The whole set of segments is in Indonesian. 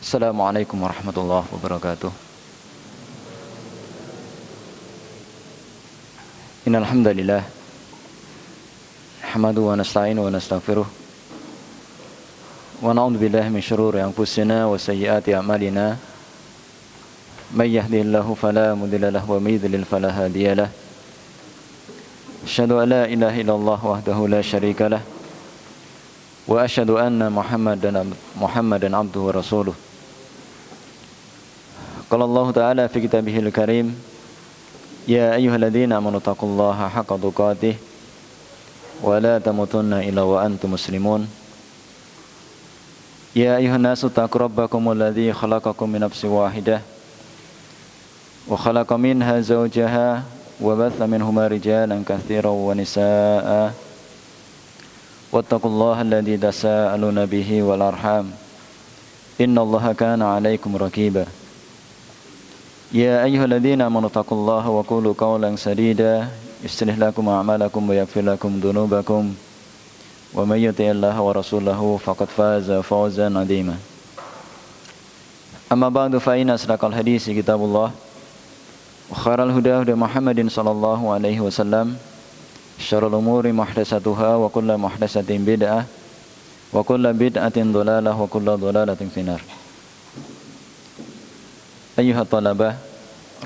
Assalamualaikum warahmatullahi wabarakatuh. Innal hamdalillah nahmaduhu wa nasta'inuhu wa nastaghfiruh wa na'udzu billahi min shururi anfusina wa sayyiati a'malina. May yahdihillahu fala mudilla lahu wa may yudlil fala hadiya lahu. Asyhadu an la ilaha illallah wahdahu la syarika lah wa asyhadu anna Muhammadan abduhu wa rasuluh. Qala Allah Ta'ala fi kitabihil karim, ya ayyuhalladzina amanu taqullaha haqqa tuqatih wa la tamutunna illa wa antum muslimun. Ya ayyuhan nasu taqu rabbakumul ladzi khalaqakum min nafsin wahidah wa khalaqa minha zawjaha wa batha minhuma rijalan katsiran wa nisaa'a wattaqullaha alladzi tasaaluna bihi wal arham innallaha kana 'alaikum raqiba. Ya ayyuhalladzina amanu taqullaha wa qulu qawlan sadida yuslih lakum a'malakum wa yaghfir lakum dhunubakum wa may yuti'illaha wa rasulahu faqad faza fawzan 'azima. Amma ba'du, fa inna asdaqal hadits kitabullah wa khairal huda huda Muhammadin sallallahu alaihi wasallam, syarrul umuri muhdatsatuha wa kullu muhdatsatin bid'ah wa kullu bid'atin dhalalah wa kullu dhalalatin finnar. Ayyuhat talabah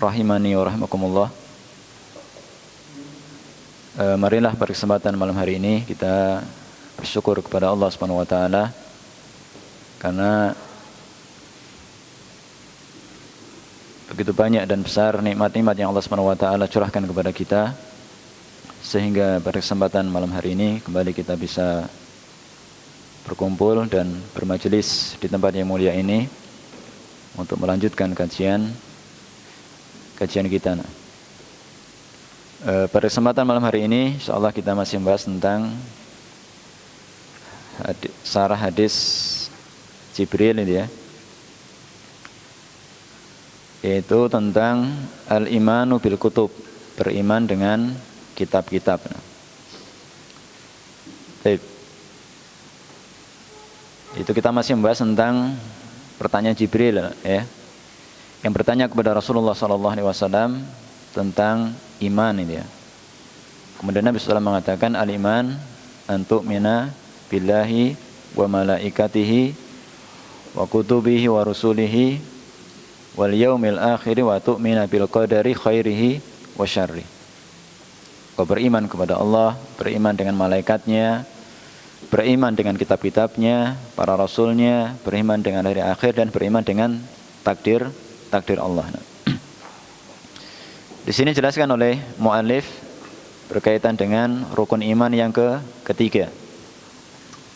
rahimani wa rahimakumullah. Marilah pada kesempatan malam hari ini kita bersyukur kepada Allah Subhanahu wa taala karena begitu banyak dan besar nikmat-nikmat yang Allah Subhanahu wa taala curahkan kepada kita, sehingga pada kesempatan malam hari ini kembali kita bisa berkumpul dan bermajelis di tempat yang mulia ini untuk melanjutkan kajian kita. Pada kesempatan malam hari ini insyaallah kita masih membahas tentang sarah hadis Jibril ini ya, yaitu tentang al-imanu bil kutub, beriman dengan kitab-kitab. Itu kita masih membahas tentang pertanyaan Jibril ya, yang bertanya kepada Rasulullah SAW tentang iman ini ya. Kemudian Nabi SAW mengatakan al-iman antu mina billahi wa malaikatihi wa kutubihi wa rusulihi wal yaumil akhir wa tu'mina bil qadari khairihi wa syarri. Kau beriman kepada Allah, beriman dengan malaikatnya, beriman dengan kitab-kitabnya, para rasulnya, beriman dengan hari akhir, dan beriman dengan takdir Allah. Di sini dijelaskan oleh muallif berkaitan dengan rukun iman yang ketiga.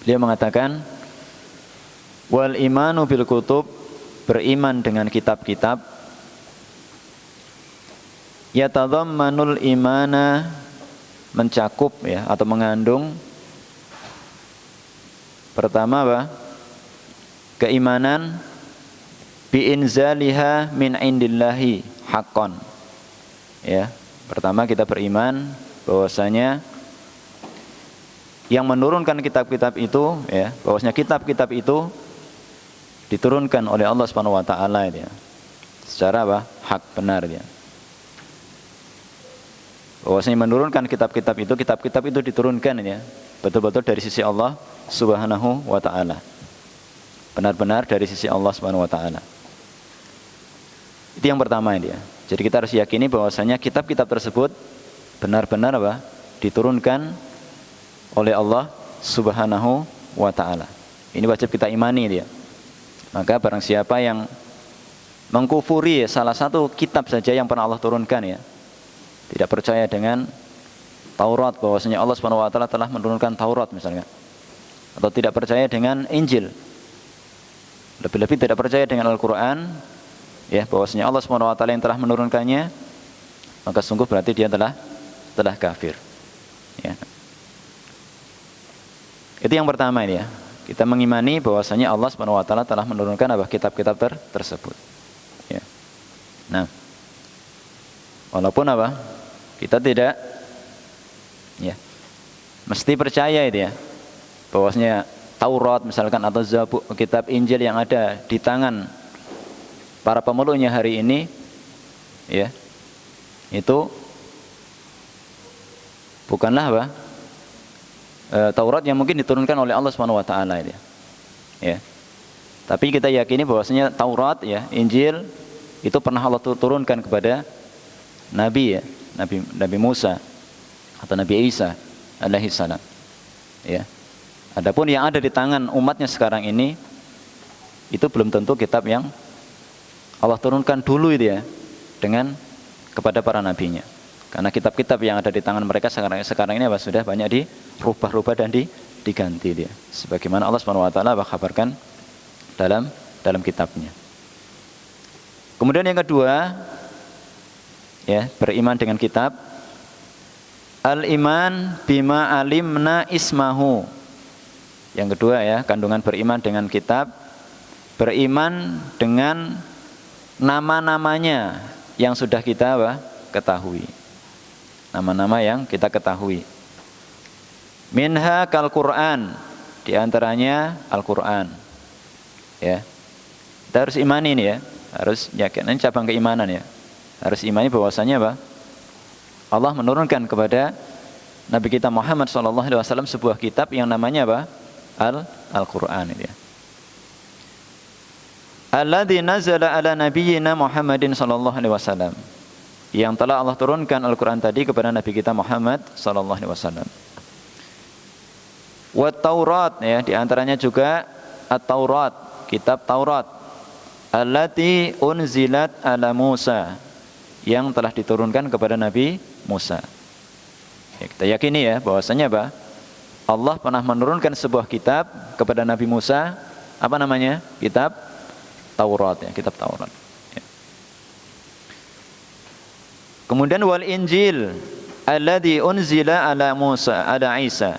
Beliau mengatakan wal imanu bil kutub, beriman dengan kitab-kitab, yatadhammanul imana, mencakup ya atau mengandung pertama apa? Keimanan bi'inzaliha min indillahi haqqan. Ya, pertama kita beriman bahwasanya yang menurunkan kitab-kitab itu ya, bahwasanya kitab-kitab itu diturunkan oleh Allah Subhanahu wa taala ya. Secara apa? Hak, benar ya. Bahwasanya menurunkan kitab-kitab itu diturunkan ya, betul-betul dari sisi Allah Subhanahu wa ta'ala, benar-benar dari sisi Allah Subhanahu wa ta'ala. Itu yang pertama ini ya. Jadi kita harus yakini bahwasanya kitab-kitab tersebut benar-benar apa? Diturunkan oleh Allah Subhanahu wa ta'ala. Ini wajib kita imani dia. Maka barang siapa yang mengkufuri salah satu kitab saja yang pernah Allah turunkan ya, tidak percaya dengan Taurat, bahwasanya Allah Subhanahu wa taala telah menurunkan Taurat misalnya, atau tidak percaya dengan Injil, lebih-lebih tidak percaya dengan Al-Qur'an ya, bahwasanya Allah Subhanahu wa taala yang telah menurunkannya, maka sungguh berarti dia telah kafir ya. Itu yang pertama ini ya. Kita mengimani bahwasanya Allah Subhanahu wa taala telah menurunkan apa? Kitab-kitab tersebut ya. Nah, walaupun apa? Kita tidak ya mesti percaya itu ya, bahwasanya Taurat misalkan atau Zabur, kitab Injil yang ada di tangan para pemeluknya hari ini, ya, itu bukanlah apa? Taurat yang mungkin diturunkan oleh Allah Subhanahu wa taala ini. Ya. Tapi kita yakini bahwasanya Taurat, ya, Injil itu pernah Allah turunkan kepada nabi, ya, Nabi Musa atau Nabi Isa alaihi salam. Ya. Adapun yang ada di tangan umatnya sekarang ini itu belum tentu kitab yang Allah turunkan dulu itu, ya, dengan kepada para nabinya. Karena kitab-kitab yang ada di tangan mereka sekarang ini sudah banyak dirubah-rubah dan diganti dia. Sebagaimana Allah Subhanahu wa taala kabarkan dalam kitabnya. Kemudian yang kedua, ya, beriman dengan kitab. Al-iman bima alimna ismahu. Yang kedua, ya, kandungan beriman dengan kitab, beriman dengan nama-namanya yang sudah kita ketahui. Nama-nama yang kita ketahui. Minha kal Quran, di antaranya Al-Quran. Ya. Kita harus imani ini, ya. Harus yakin, ini cabang keimanan, ya. Harus imani bahwasanya Allah menurunkan kepada Nabi kita Muhammad SAW sebuah kitab yang namanya Al-Quran, ya. Alladzi nazala ala nabiyyina Muhammadin sallallahu alaihi wasallam, yang telah Allah turunkan Al-Quran tadi kepada Nabi kita Muhammad sallallahu alaihi wasallam. Wa Taurat, ya, di antaranya juga At-Taurat, kitab Taurat. Allati unzilat ala Musa, yang telah diturunkan kepada Nabi Musa. Ya, kita yakini, ya, bahwasanya Allah pernah menurunkan sebuah kitab kepada Nabi Musa, apa namanya? Kitab Taurat, ya, kitab Taurat. Ya. Kemudian wal Injil alladzi unzila ala Musa ala Isa,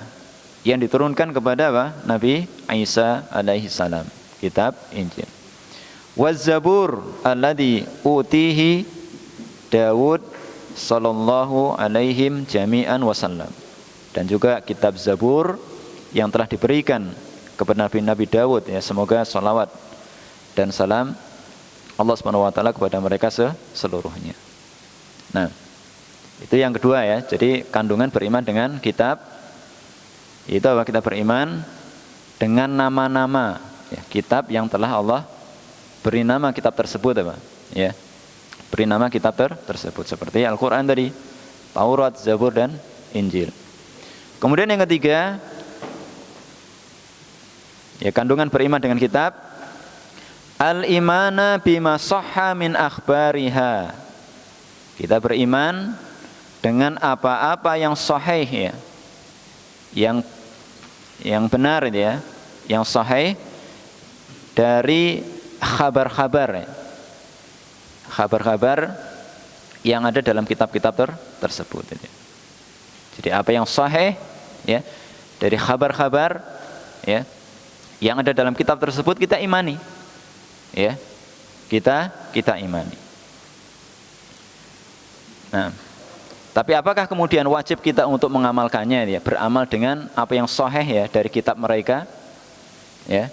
yang diturunkan kepada Nabi Isa alaihi salam, kitab Injil. Waz Zabur alladzi utihi Daud sallallahu alaihim jami'an wasallam, dan juga kitab Zabur yang telah diberikan kepada Nabi Daud, ya, semoga salawat dan salam Allah Subhanahu wa taala kepada mereka seluruhnya. Nah, itu yang kedua, ya. Jadi kandungan beriman dengan kitab itu kita beriman dengan nama-nama, ya, kitab yang telah Allah beri nama kitab tersebut, ya. Beri nama kitab tersebut seperti Al-Quran tadi, Taurat, Zabur, dan Injil. Kemudian yang ketiga, ya, kandungan beriman dengan kitab, al-imana bima sahha min akhbariha. Kita beriman dengan apa-apa yang sahih, ya, yang benar, ya, yang sahih dari kabar-kabar, ya, kabar-kabar yang ada dalam kitab-kitab tersebut, ya. Jadi apa yang sahih, ya, dari kabar-kabar, ya, yang ada dalam kitab tersebut kita imani, ya, kita imani. Nah, tapi apakah kemudian wajib kita untuk mengamalkannya, ya, beramal dengan apa yang sahih, ya, dari kitab mereka, ya?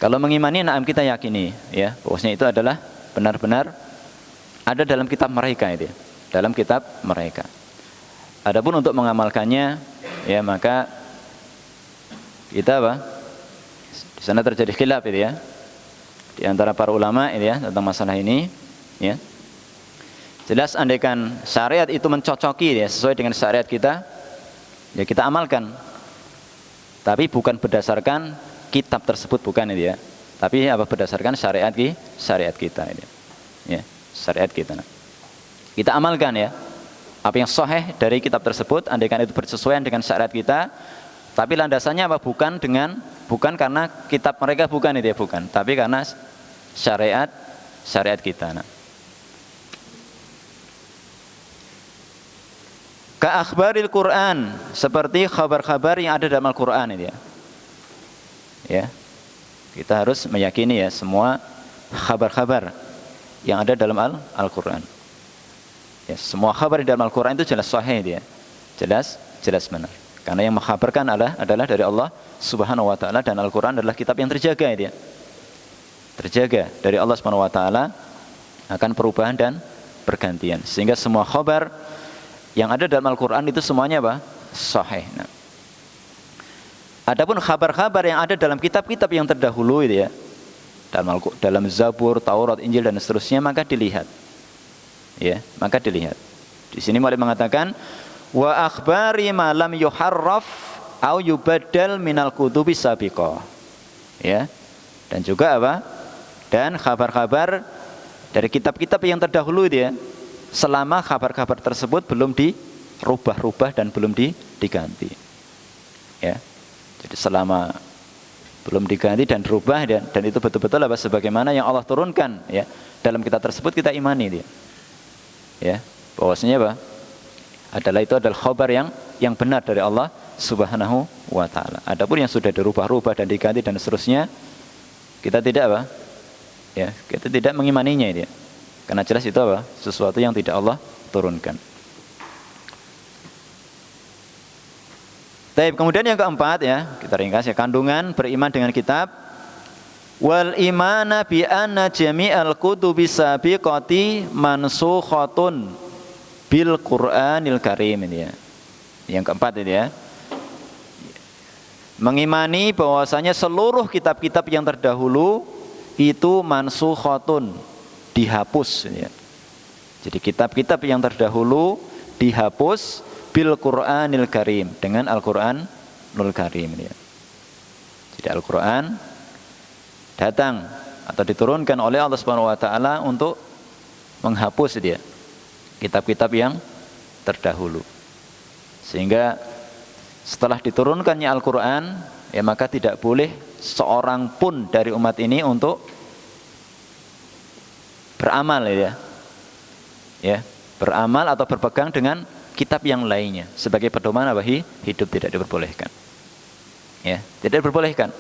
Kalau mengimani, na'am, kita yakini, ya, bahwasanya itu adalah benar-benar ada dalam kitab mereka, itu, ya, dalam kitab mereka. Adapun untuk mengamalkannya, ya, maka kita di sana terjadi khilaf, itu, ya, di antara para ulama, itu, ya, tentang masalah ini, ya. Jelas andaikan syariat itu mencocoki, ya, sesuai dengan syariat kita, ya, kita amalkan. Tapi bukan berdasarkan kitab tersebut, bukan, itu, ya. Tapi berdasarkan syariat kita, itu, ya, syariat kita. Nah, kita amalkan, ya, apa yang sahih dari kitab tersebut, andaikan itu bersesuaian dengan syariat kita. Tapi landasannya bukan karena kitab mereka, bukan, itu, ya, bukan. Tapi karena syariat kita. Nah, ka akhbaril Quran, seperti kabar-kabar yang ada dalam Al-Quran, itu, ya. Ya, kita harus meyakini, ya, semua kabar-kabar yang ada dalam Al-Quran. Ya, semua kabar di dalam Al-Quran itu jelas sahih, ya, jelas benar. Karena yang mengkhabarkan adalah dari Allah Subhanahu wa taala, dan Al-Qur'an adalah kitab yang terjaga dia. Terjaga dari Allah Subhanahu wa taala akan perubahan dan pergantian. Sehingga semua khabar yang ada dalam Al-Qur'an itu semuanya apa? Sahih. Nah, adapun khabar-khabar yang ada dalam kitab-kitab yang terdahulu itu ya, dalam Zabur, Taurat, Injil dan seterusnya, maka dilihat. Ya, maka dilihat. Di sini mulai mengatakan wa akhbari ma lam yuharraf au yubaddal minal kutubi sabiqah. Ya. Dan juga apa? Dan kabar-kabar dari kitab-kitab yang terdahulu dia, selama kabar-kabar tersebut belum dirubah-rubah dan belum diganti. Ya. Jadi selama belum diganti dan dirubah, dan itu betul-betul apa sebagaimana yang Allah turunkan ya dalam kitab tersebut, kita imani dia. Ya, bahwasanya apa? Itu adalah khabar yang benar dari Allah Subhanahu wa taala. Adapun yang sudah dirubah-rubah dan diganti dan seterusnya, kita tidak apa? Ya, kita tidak mengimaninya itu. Karena jelas itu apa? Sesuatu yang tidak Allah turunkan. Baik, kemudian yang keempat ya, kita ringkas ya, kandungan beriman dengan kitab. Wal imana bi anna jami'al kutubi sabiqati mansukhatun bil Qur'anil Karim ini ya. Yang keempat ini ya. Mengimani bahwasanya seluruh kitab-kitab yang terdahulu itu mansukhatun, dihapus ya. Jadi kitab-kitab yang terdahulu dihapus bil Qur'anil Karim, dengan Al-Qur'anul Karim ini ya. Jadi Al-Qur'an datang atau diturunkan oleh Allah Subhanahu wa taala untuk menghapus dia kitab-kitab yang terdahulu. Sehingga setelah diturunkannya Al-Qur'an, ya maka tidak boleh seorang pun dari umat ini untuk beramal ya. Ya, beramal atau berpegang dengan kitab yang lainnya sebagai pedoman apa? Hidup, tidak diperbolehkan. Ya, tidak diperbolehkan.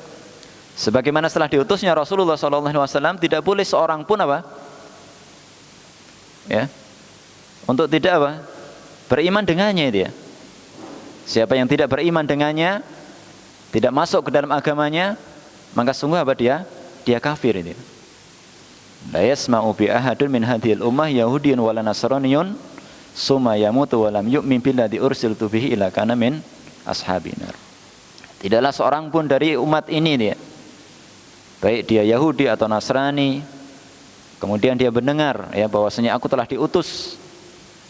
Sebagaimana setelah diutusnya Rasulullah SAW, tidak boleh seorang pun apa? Ya, untuk tidak apa? Beriman dengannya dia. Siapa yang tidak beriman dengannya, tidak masuk ke dalam agamanya, maka sungguh apa dia? Dia kafir ini. La yasma'u bi ahadun min hadhil ummah yahudiyyun wala nasraniyun summa yamutu wa lam yu'min billadzi ursiltu bihi ila kana min ashabinar. Tidaklah seorang pun dari umat ini dia, baik dia Yahudi atau Nasrani, kemudian dia mendengar ya bahwasanya aku telah diutus,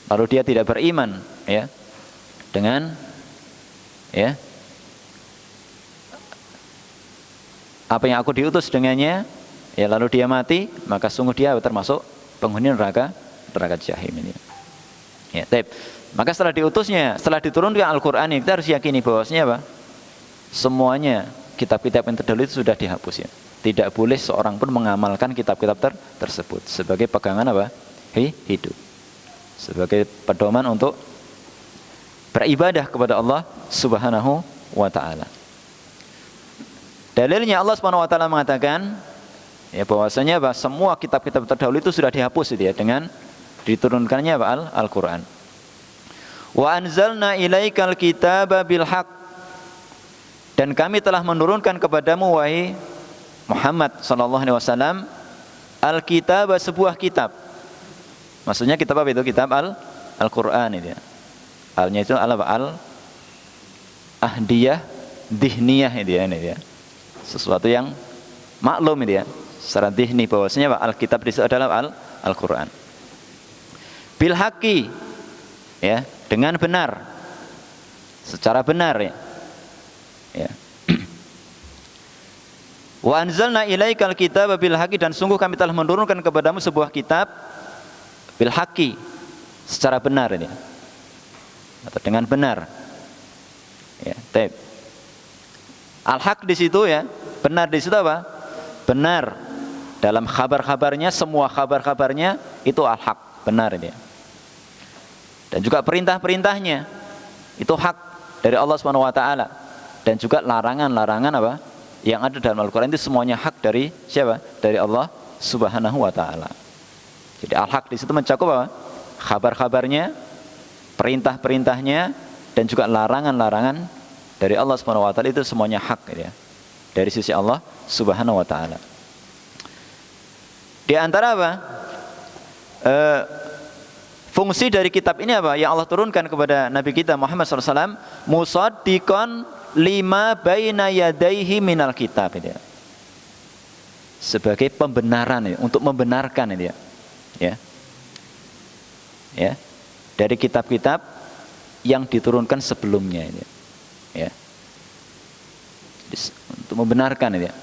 lalu dia tidak beriman ya dengan ya apa yang aku diutus dengannya, ya lalu dia mati, maka sungguh dia termasuk penghuni neraka jahim ini. Ya, baik. Maka setelah diutusnya, setelah diturunkan Al-Qur'an ini, kita harus yakini bahwasanya apa? Semuanya kitab-kitab yang terdahulu itu sudah dihapus ya. Tidak boleh seorang pun mengamalkan kitab-kitab tersebut sebagai pegangan apa? Hidup. Sebagai pedoman untuk beribadah kepada Allah Subhanahu wa taala. Dalilnya Allah Subhanahu wa taala mengatakan ya bahwasanya apa? Semua kitab-kitab terdahulu itu sudah dihapus itu ya dengan diturunkannya apa? Al-Qur'an. Wa anzalna ilaikal kitaba bil haqq, dan kami telah menurunkan kepadamu wahai Muhammad sallallahu alaihi wasallam al-kitab, sebuah kitab. Maksudnya kitab apa itu? Kitab Al-Qur'an itu ya. Al-nya itu ahdiyah dhihniyah itu ya, ini ya. Sesuatu yang maklum itu ya. Secara dhihni bahwasanya Al-kitab itu adalah Al-Qur'an. Bil haqqi ya, dengan benar. Secara benar ya. Ya. Wa anzalna ilaikal kitaba bil haqqi, dan sungguh kami telah menurunkan kepadamu sebuah kitab bil haqqi, secara benar ini atau dengan benar ya. Baik. Al-haq di situ ya, benar di situ apa? Benar dalam kabar-kabarnya, semua kabar-kabarnya itu al-haq, benar ini. Dan juga perintah-perintahnya itu hak dari Allah Subhanahu wa taala. Dan juga larangan-larangan apa yang ada dalam Al-Qur'an itu semuanya hak dari siapa? Dari Allah Subhanahu wa taala. Jadi al-haq di situ mencakup apa? Kabar-kabarnya, perintah-perintahnya, dan juga larangan-larangan dari Allah Subhanahu wa taala itu semuanya hak gitu ya. Dari sisi Allah Subhanahu wa taala. Di antara apa? Fungsi dari kitab ini apa? Yang Allah turunkan kepada Nabi kita Muhammad SAW, musaddiqan lima baina yadaihi minal kitab itu ya. Sebagai pembenaran ya, untuk membenarkan itu ya. Ya. Ya. Dari kitab-kitab yang diturunkan sebelumnya itu ya. Untuk membenarkan itu ya.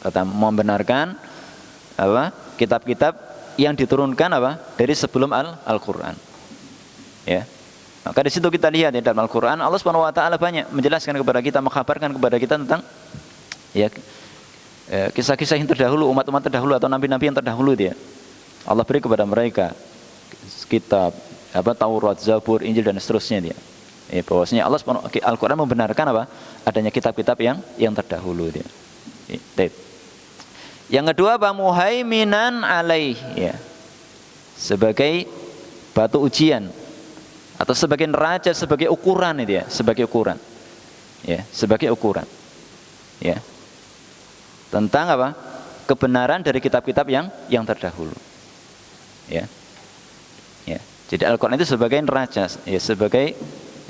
Kata membenarkan apa? Kitab-kitab yang diturunkan apa? Dari sebelum Al-Qur'an. Ya. Maka di situ kita lihat ya, dalam Al-Qur'an Allah Subhanahu wa taala banyak menjelaskan kepada kita, mengkabarkan kepada kita tentang ya kisah-kisah yang terdahulu, umat-umat terdahulu atau nabi-nabi yang terdahulu dia. Allah beri kepada mereka kitab apa Taurat, Zabur, Injil dan seterusnya dia. Bahwasanya Allah Al-Qur'an membenarkan apa? Adanya kitab-kitab yang terdahulu dia. Yang kedua apa? Muhaiminan alaih ya. Sebagai batu ujian atau sebagai neraca, sebagai ukuran itu ya, sebagai ukuran. Ya, sebagai ukuran. Ya. Tentang apa? Kebenaran dari kitab-kitab yang terdahulu. Ya. Ya. Jadi Al-Qur'an itu sebagai neraca, ya, sebagai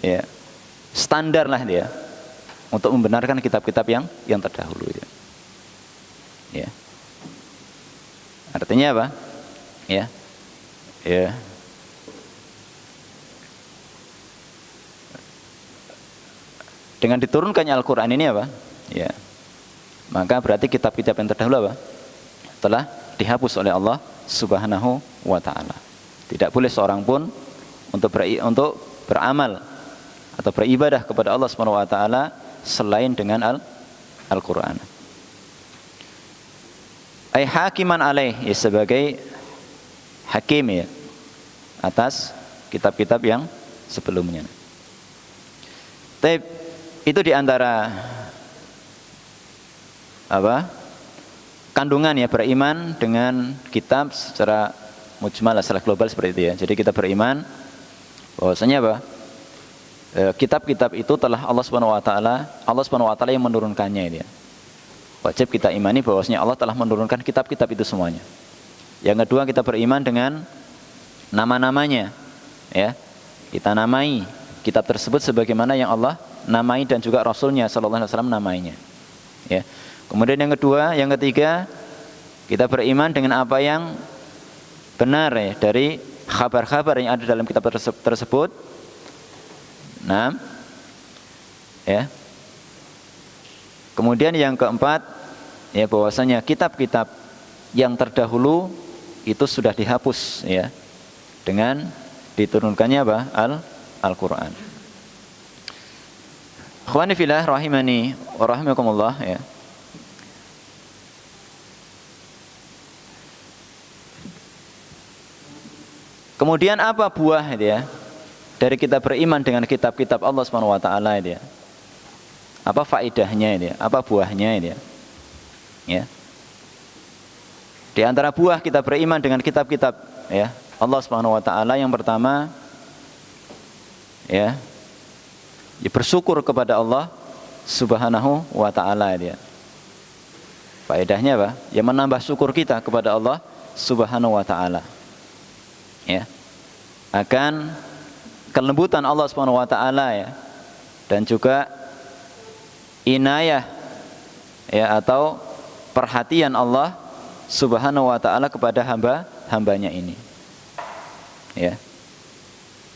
ya standar lah dia untuk membenarkan kitab-kitab yang terdahulu ya. Ya. Artinya apa? Ya. Ya. Dengan diturunkannya Al-Qur'an ini apa? Ya. Maka berarti kitab-kitab yang terdahulu apa? Telah dihapus oleh Allah Subhanahu wa taala. Tidak boleh seorang pun untuk beramal atau beribadah kepada Allah Subhanahu wa taala selain dengan Al-Qur'an. Ai hakiman alaih ya, sebagai hakim ya atas kitab-kitab yang sebelumnya. Tapi itu diantara apa? Kandungan ya beriman dengan kitab secara mujmal, secara global seperti itu ya. Jadi kita beriman bahwasanya apa? Kitab-kitab itu telah Allah Subhanahu wa taala yang menurunkannya ini ya. Wajib kita imani bahwasanya Allah telah menurunkan kitab-kitab itu semuanya. Yang kedua kita beriman dengan nama-namanya ya. Kita namai kitab tersebut sebagaimana yang Allah namai dan juga Rasulnya sallallahu alaihi wasallam namainya. Ya. Kemudian yang kedua, yang ketiga kita beriman dengan apa yang benar ya dari kabar-kabar yang ada dalam kitab tersebut. Nah, ya. Kemudian yang keempat, ya bahwasanya kitab-kitab yang terdahulu itu sudah dihapus ya dengan diturunkannya apa? Al-Qur'an. Ikhwani fillah rahimani wa rahimakumullah ya. Kemudian apa buah ya dari kita beriman dengan kitab-kitab Allah Subhanahu wa taala ya? Apa faedahnya ini? Apa buahnya ini? Ya. Di antara buah kita beriman dengan kitab-kitab ya Allah Subhanahu wa taala yang pertama ya bersyukur kepada Allah Subhanahu wa taala dia. Faedahnya apa? Ya menambah syukur kita kepada Allah Subhanahu wa taala. Ya. Akan kelembutan Allah Subhanahu wa taala ya dan juga inayah ya atau perhatian Allah Subhanahu wa taala kepada hambanya ini. Ya.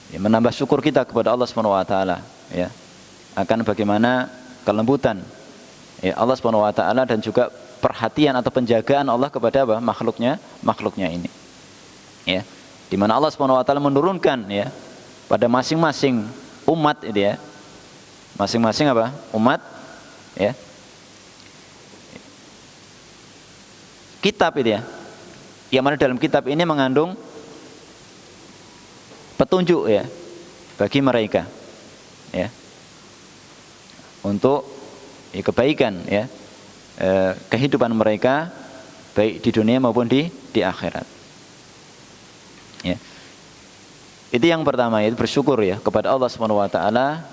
Ya menambah syukur kita kepada Allah Subhanahu wa taala ya akan bagaimana kelembutan ya Allah Subhanahu wa taala dan juga perhatian atau penjagaan Allah kepada apa? makhluknya ini. Ya. Di mana Allah Subhanahu wa taala menurunkan ya pada masing-masing umat itu ya. Masing-masing apa? Umat ya. Kitab itu ya. Yang mana dalam kitab ini mengandung petunjuk ya bagi mereka ya. Untuk ya, kebaikan ya. Kehidupan mereka baik di dunia maupun di akhirat. Ya. Itu yang pertama, yaitu bersyukur ya kepada Allah Subhanahu wa taala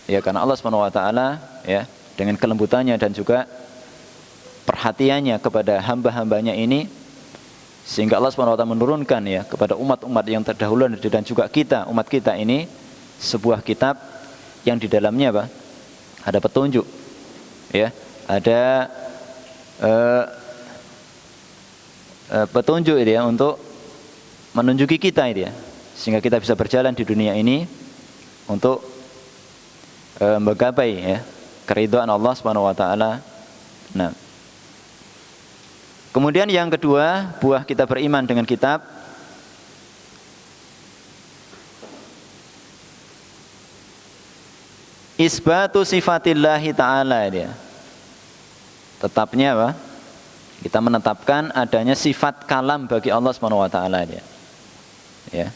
Ya, karena Allah Subhanahu wa taala ya dengan kelembutannya dan juga perhatiannya kepada hamba-hambanya ini, sehingga Allah Subhanahu wa taala menurunkan ya kepada umat-umat yang terdahulu dan juga kita, umat kita ini, sebuah kitab yang di dalamnya apa? Ada petunjuk. Ya, ada petunjuk itu ya untuk menunjuki kita itu ya, sehingga kita bisa berjalan di dunia ini untuk menggapai ya keridhaan Allah Subhanahu wa taala. Nah, kemudian yang kedua, buah kita beriman dengan kitab, isbatu sifatillahi ta'ala dia. Tetapnya apa? Kita menetapkan adanya sifat kalam bagi Allah Subhanahu wa taala dia. Ya.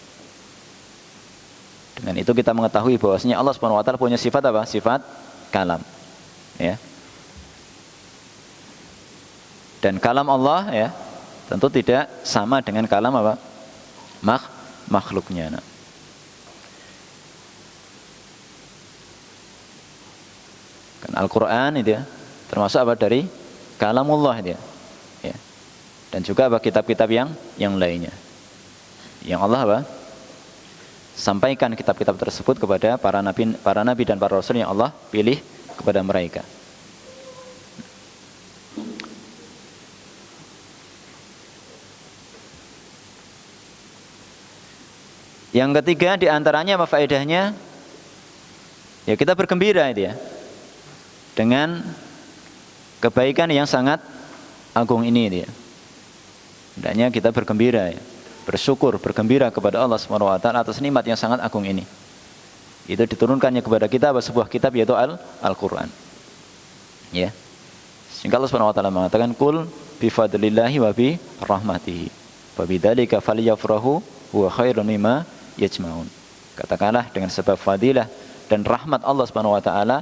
Dengan itu kita mengetahui bahwasanya Allah Subhanahu wa taala punya sifat apa? Sifat kalam. Ya. Dan kalam Allah ya tentu tidak sama dengan kalam apa? Makhluknya. Nah. Kan Al-Qur'an itu ya termasuk apa? Dari kalamullah dia. Ya. Dan juga apa? Kitab-kitab yang lainnya. Yang Allah apa? Sampaikan kitab-kitab tersebut kepada para nabi dan para rasul yang Allah pilih kepada mereka. Yang ketiga di antaranya apa faedahnya? Ya kita bergembira itu ya dengan kebaikan yang sangat agung ini dia. Hendaknya kita bergembira ya, bersyukur, bergembira kepada Allah Subhanahu wa taala atas nikmat yang sangat agung ini. Itu diturunkannya kepada kita sebuah kitab yaitu Al-Qur'an. Ya. Sehingga Allah Subhanahu wa taala mengatakan qul bi fadlillahi wa bi rahmatihi wa bidzalika falyafrahu huwa khairun mimma yajmaun. Katakanlah dengan sebab fadilah dan rahmat Allah Subhanahu wa taala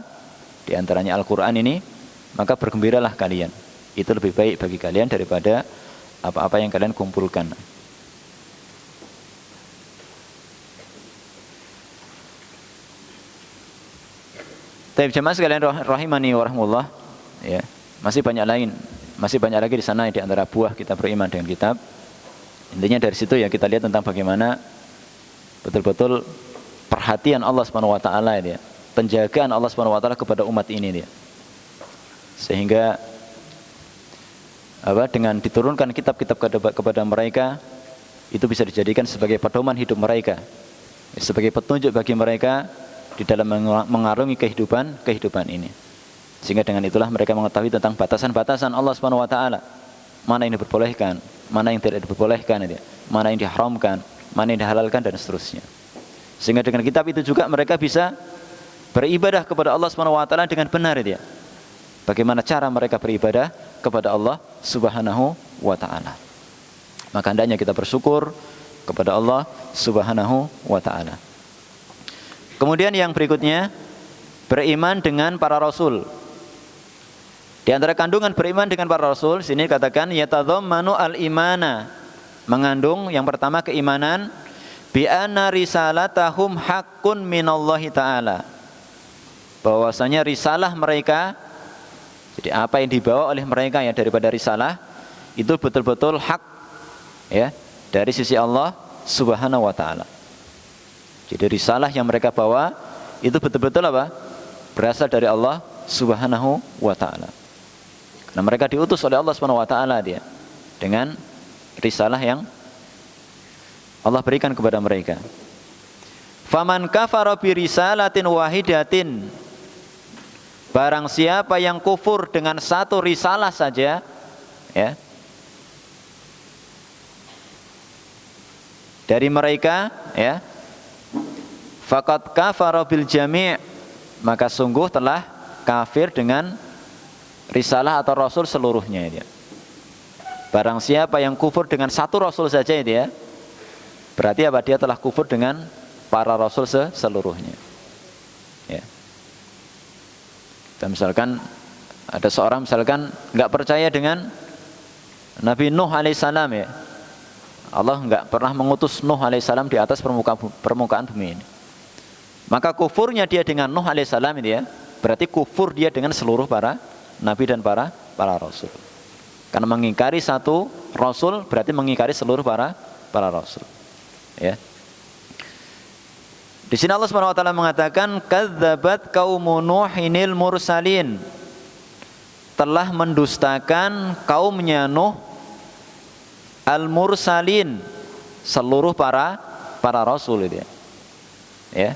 di antaranya Al-Qur'an ini, maka bergembiralah kalian. Itu lebih baik bagi kalian daripada apa-apa yang kalian kumpulkan. Tapi jemaah sekalian rahimani wa rahmatullah, ya. Masih banyak lagi di sana di antara buah kita beriman dengan kitab. Intinya dari situ ya kita lihat tentang bagaimana betul-betul perhatian Allah Subhanahu wa taala ya, penjagaan Allah Subhanahu wa taala kepada umat ini dia. Sehingga dengan diturunkan kitab-kitab kepada mereka itu bisa dijadikan sebagai pedoman hidup mereka, sebagai petunjuk bagi mereka di dalam mengarungi kehidupan ini. Sehingga dengan itulah mereka mengetahui tentang batasan-batasan Allah Subhanahu wa taala. Mana yang diperbolehkan, mana yang tidak diperbolehkan, mana yang diharamkan, mana yang dihalalkan dan seterusnya. Sehingga dengan kitab itu juga mereka bisa beribadah kepada Allah Subhanahu wa taala dengan benar dia. Bagaimana cara mereka beribadah kepada Allah Subhanahu wa taala. Maka hendaknya kita bersyukur kepada Allah Subhanahu wa taala. Kemudian yang berikutnya, beriman dengan para rasul. Di antara kandungan beriman dengan para rasul, sini katakan yatadhammanu al-imana, mengandung yang pertama keimanan bi anna risalatahum haqqun minallahi taala. Bahwasanya risalah mereka, jadi apa yang dibawa oleh mereka ya daripada risalah itu betul-betul hak ya dari sisi Allah Subhanahu wa taala. Jadi risalah yang mereka bawa itu betul-betul apa? Berasal dari Allah Subhanahu wa taala. Karena mereka diutus oleh Allah Subhanahu wa taala dia dengan risalah yang Allah berikan kepada mereka. Faman kafara bi risalatin wahidatin, barang siapa yang kufur dengan satu risalah saja ya dari mereka ya, faqad kafara bil jami', maka sungguh telah kafir dengan risalah atau rasul seluruhnya dia. Barang siapa yang kufur dengan satu rasul saja itu ya, berarti apa? Dia telah kufur dengan para rasul seluruhnya. Ya. Dan misalkan ada seorang misalkan nggak percaya dengan Nabi Nuh alaihissalam ya, Allah nggak pernah mengutus Nuh alaihissalam di atas permukaan bumi ini. Maka kufurnya dia dengan Nuh alaihissalam itu ya, berarti kufur dia dengan seluruh para nabi dan para rasul. Karena mengingkari satu rasul berarti mengingkari seluruh para rasul. Ya. Di sini Allah Subhanahu wa taala mengatakan kadzabat qaumun Nuhinil mursalin. Telah mendustakan kaumnya Nuh al-mursalin, seluruh para rasul itu ya. Ya.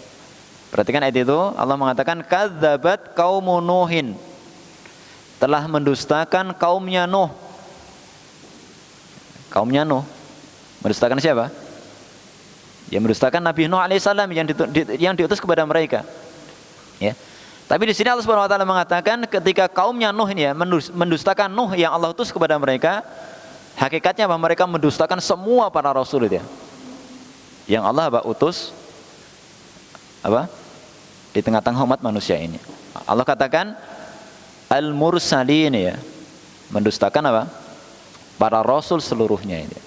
Perhatikan ayat itu, Allah mengatakan kadzabat qaumun Nuhin. Telah mendustakan kaumnya Nuh. Kaumnya Nuh. Mendustakan siapa? Ya mendustakan Nabi Nuh alaihissalam yang diutus kepada mereka. Ya. Tapi di sini Allah Subhanahu wa taala mengatakan ketika kaumnya Nuh ini ya mendustakan Nuh yang Allah utus kepada mereka, hakikatnya bahwa mereka mendustakan semua para rasul itu ya. Yang Allah utus di tengah-tengah umat manusia ini. Allah katakan al-mursalin ya. Mendustakan para rasul seluruhnya ini.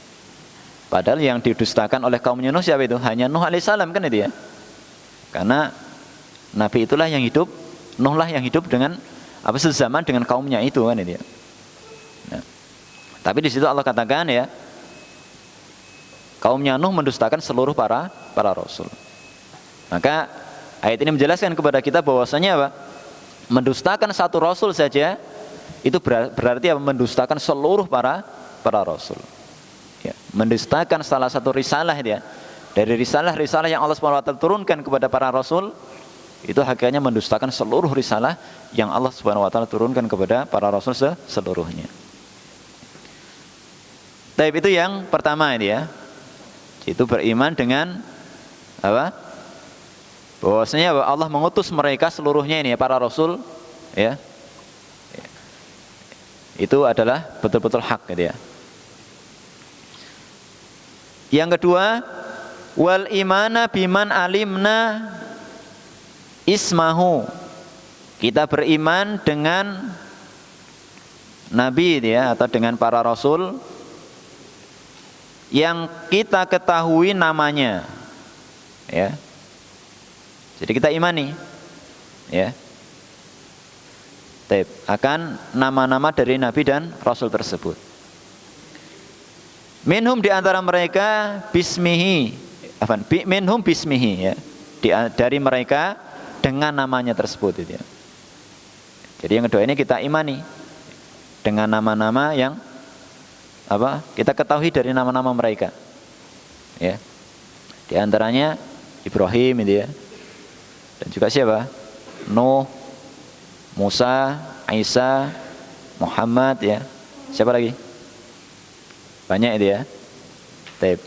Padahal yang didustakan oleh kaumnya Nuh siapa itu? Hanya Nuh alaihissalam kan itu ya. Karena Nabi itulah yang hidup, Nuh lah yang hidup dengan sezaman dengan kaumnya itu kan itu ya. Nah, tapi di situ Allah katakan ya, kaumnya Nuh mendustakan seluruh para rasul. Maka ayat ini menjelaskan kepada kita bahwasanya mendustakan satu rasul saja itu berarti mendustakan seluruh para rasul. Ya, mendustakan salah satu risalah dia dari risalah yang Allah SWT turunkan kepada para rasul, itu hakikatnya mendustakan seluruh risalah yang Allah SWT turunkan kepada para rasul seluruhnya. Tapi itu yang pertama ini ya, itu beriman dengan bahwasanya Allah mengutus mereka seluruhnya ini ya, para rasul ya, itu adalah betul-betul hak gitu ya. Yang kedua, wal imana biman alimna ismahu. Kita beriman dengan nabi ya, atau dengan para rasul yang kita ketahui namanya. Ya. Jadi kita imani ya. Akan nama-nama dari nabi dan rasul tersebut. Minhum di antara mereka bismihi, minhum bismihi ya, dari mereka dengan namanya tersebut itu ya. Jadi yang kedua ini kita imani dengan nama-nama yang kita ketahui dari nama-nama mereka ya. Di antaranya Ibrahim itu ya, dan juga siapa? Nuh, Musa, Isa, Muhammad ya. Siapa lagi? Banyak itu ya.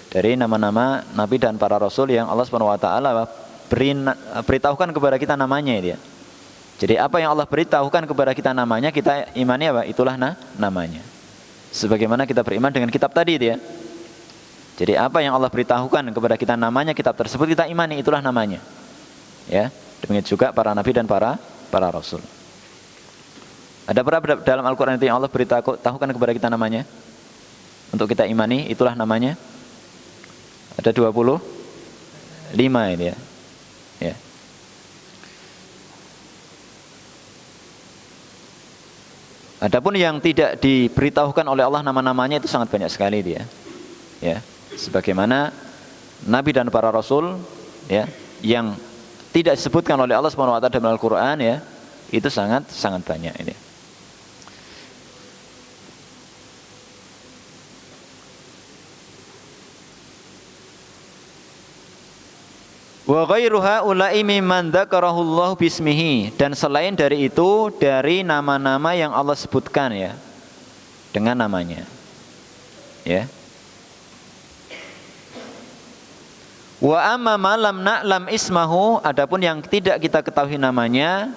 Dari nama-nama nabi dan para rasul yang Allah Subhanahu wa taala beritahukan kepada kita namanya itu ya. Jadi apa yang Allah beritahukan kepada kita namanya, kita imani itulah namanya. Sebagaimana kita beriman dengan kitab tadi itu ya. Jadi apa yang Allah beritahukan kepada kita namanya, kitab tersebut kita imani, itulah namanya. Ya, demikian juga para nabi dan para rasul. Ada berapa dalam Al-Qur'an itu yang Allah beritahukan kepada kita namanya? Untuk kita imani, itulah namanya. Ada 25 ini ya. Ya. Adapun yang tidak diberitahukan oleh Allah nama-namanya itu sangat banyak sekali dia. Ya. Sebagaimana nabi dan para rasul ya, yang tidak disebutkan oleh Allah Subhanahu wa taala dalam Al-Qur'an ya, itu sangat banyak ini. Wa ghairu haula'i mimman dzakarahullahu bismihi, dan selain dari itu dari nama-nama yang Allah sebutkan ya, dengan namanya. Ya. Wa amma ma lam na'lam ismahu, adapun yang tidak kita ketahui namanya,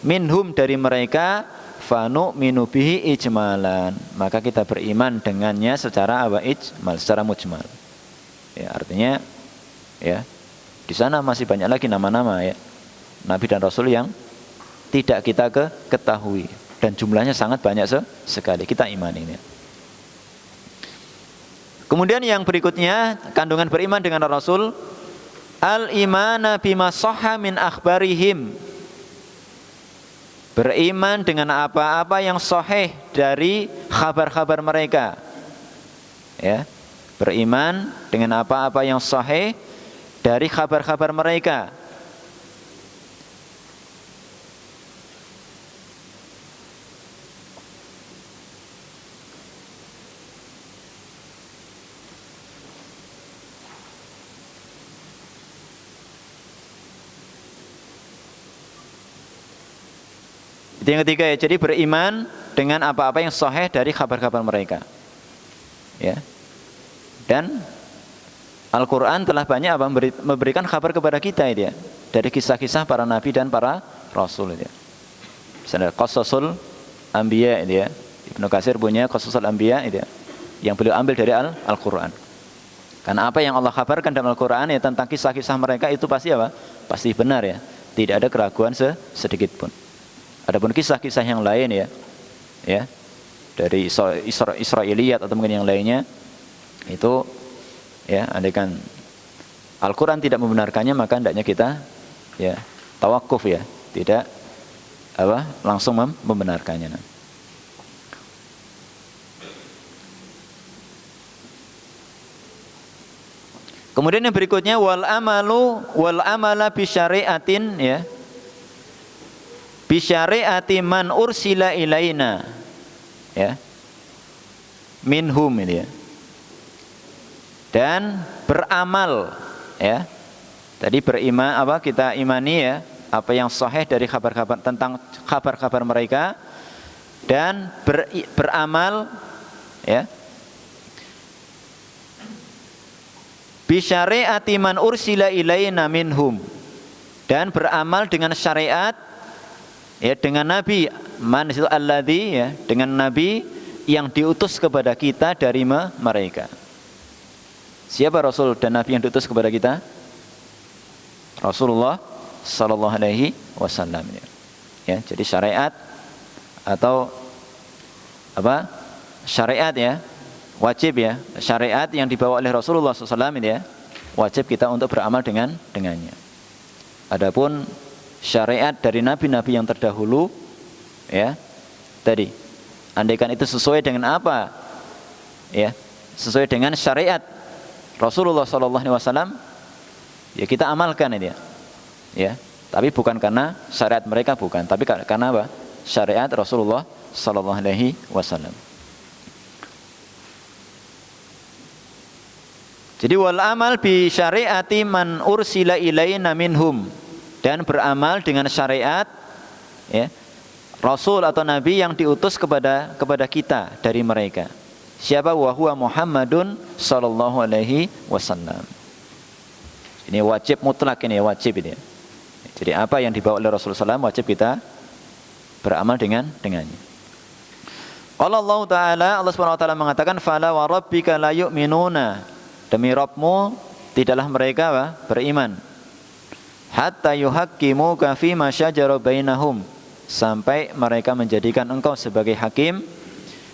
minhum dari mereka, fanu minu bihi ijmalan, maka kita beriman dengannya secara ijmal, secara mujmal. Ya, artinya ya, di sana masih banyak lagi nama-nama ya, nabi dan rasul yang tidak kita ketahui, dan jumlahnya sangat banyak sekali, kita iman ini. Kemudian yang berikutnya, kandungan beriman dengan rasul, al-imana bima sahha min akhbarihim, beriman dengan apa-apa yang sahih dari kabar-kabar mereka. Ya, beriman dengan apa-apa yang sahih dari kabar-kabar mereka. Itu yang ketiga ya, jadi beriman dengan apa-apa yang sahih dari kabar-kabar mereka. Ya. Dan Al-Quran telah banyak memberikan kabar kepada kita ya, dari kisah-kisah para nabi dan para rasul ya. Misalnya Qasasul Anbiya ya. Ibnu Katsir punya Qasasul Anbiya ya, yang beliau ambil dari Al-Quran. Karena apa yang Allah kabarkan dalam Al-Quran ya tentang kisah-kisah mereka itu pasti apa? Pasti benar ya. Tidak ada keraguan sedikit pun. Adapun kisah-kisah yang lain ya dari Israiliyat atau mungkin yang lainnya itu ya, andaikan Al-Quran tidak membenarkannya maka hendaknya kita ya tawakuf ya, tidak langsung membenarkannya. Kemudian yang berikutnya wal amala bi syari'atin ya, bi syari'ati man ursila ilaina ya, minhum ini ya. Dan beramal ya. Tadi beriman kita imani ya apa yang sahih dari kabar-kabar tentang kabar-kabar mereka, dan beramal ya bi syari'ati man ursila ilaina minhum, dan beramal dengan syariat ya, dengan nabi man itu alladzi ya, dengan nabi yang diutus kepada kita dari mereka. Siapa Rasul dan Nabi yang diutus kepada kita? Rasulullah Sallallahu Alaihi Wasallam ya. Jadi syariat atau syariat ya, wajib ya, syariat yang dibawa oleh Rasulullah SAW ya, wajib kita untuk beramal dengannya. Adapun syariat dari nabi-nabi yang terdahulu ya, tadi andaikan itu sesuai dengan apa ya, sesuai dengan syariat Rasulullah SAW ya kita amalkan ini ya. Tapi bukan karena syariat mereka, bukan, tapi karena apa? Syariat Rasulullah SAW. Jadi wal amal bi syariati man ursila ilaina minhum, dan beramal dengan syariat ya Rasul atau Nabi yang diutus kepada kita dari mereka. Siapa? Wa huwa Muhammadun sallallahu alaihi wasallam. Ini wajib mutlak, ini wajib ini. Jadi apa yang dibawa oleh Rasulullah SAW wajib kita beramal dengannya. Allah Ta'ala, Allah Subhanahu wa taala mengatakan fala wa rabbika la yu'minuna, demi Rabbmu tidaklah mereka beriman, hatta yuhaqqimuka fi ma syajara bainahum, sampai mereka menjadikan engkau sebagai hakim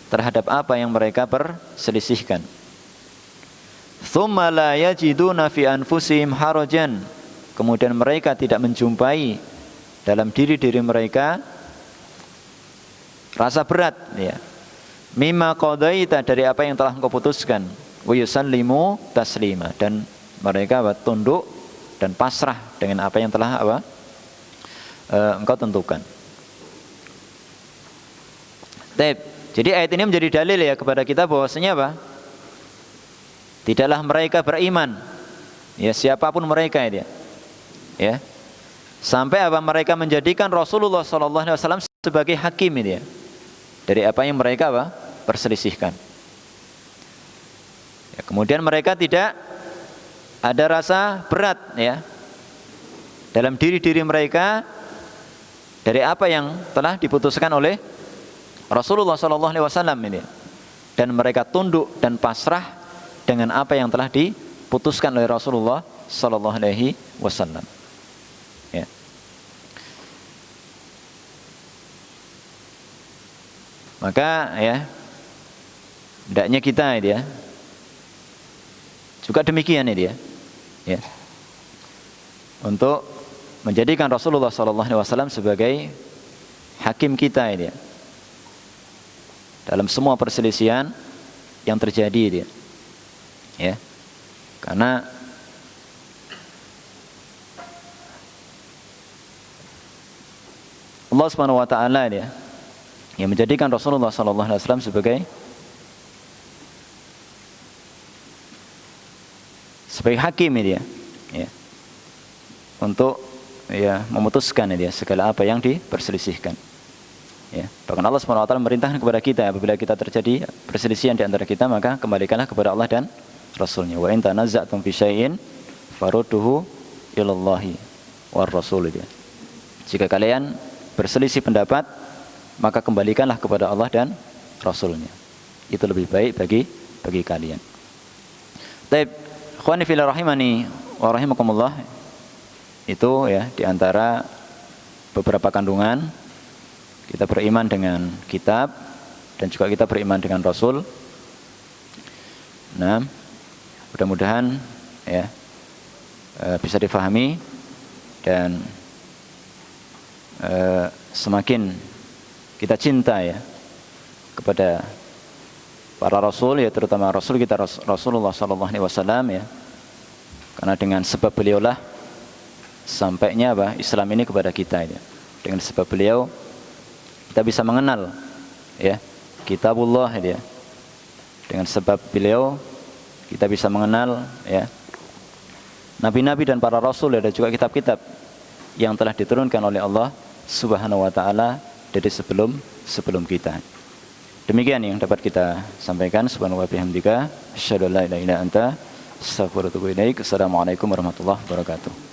terhadap apa yang mereka perselisihkan. Tsumma la yajiduna fi anfusihim harajan, kemudian mereka tidak menjumpai dalam diri-diri mereka rasa berat ya, mimma qadaita, dari apa yang telah engkau putuskan, wa yusallimu taslima, dan mereka tunduk dan pasrah dengan apa yang telah engkau tentukan. Jadi ayat ini menjadi dalil ya kepada kita bahwasanya tidaklah mereka beriman ya, siapapun mereka itu ya, sampai mereka menjadikan Rasulullah SAW sebagai hakim itu ya, dari apa yang mereka perselisihkan. Ya, kemudian mereka tidak ada rasa berat ya dalam diri-diri mereka dari apa yang telah diputuskan oleh Rasulullah SAW ini, dan mereka tunduk dan pasrah dengan apa yang telah diputuskan oleh Rasulullah SAW. Ya. Maka ya, hendaknya kita juga demikian ya. untuk menjadikan Rasulullah SAW sebagai hakim kita ini ya, dalam semua perselisihan yang terjadi dia. Ya. Karena Allah Subhanahu wa taala dia yang menjadikan Rasulullah SAW sebagai hakim ini ya, untuk ya memutuskan dia segala apa yang diperselisihkan. Ya, bahkan Allah Subhanahu wa taala memerintahkan kepada kita apabila kita terjadi perselisihan di antara kita, maka kembalikanlah kepada Allah dan Rasul-Nya. Wa in tanazza'tum fi syai'in farudduhu ilallahi war rasul. Jika kalian berselisih pendapat, maka kembalikanlah kepada Allah dan Rasul-Nya. Itu lebih baik bagi kalian. Baik, ikhwani fillah rahimani wa rahimakumullah. Itu ya di antara beberapa kandungan kita beriman dengan kitab dan juga kita beriman dengan Rasul. Nah, mudah-mudahan ya bisa difahami dan semakin kita cinta ya kepada para Rasul ya, terutama Rasul kita Rasulullah SAW ya, karena dengan sebab beliaulah sampainya Islam ini kepada kita ya. Dengan sebab beliau kita bisa mengenal ya kitabullah ya. Dengan sebab beliau kita bisa mengenal ya nabi-nabi dan para rasul ya, dan juga kitab-kitab yang telah diturunkan oleh Allah Subhanahu wa taala dari sebelum kita. Demikian yang dapat kita sampaikan. Subhanahu wa bihamdika asyhadu an la ilaha illa anta astaghfiruka wa atubu ilaik. Assalamualaikum warahmatullahi wabarakatuh.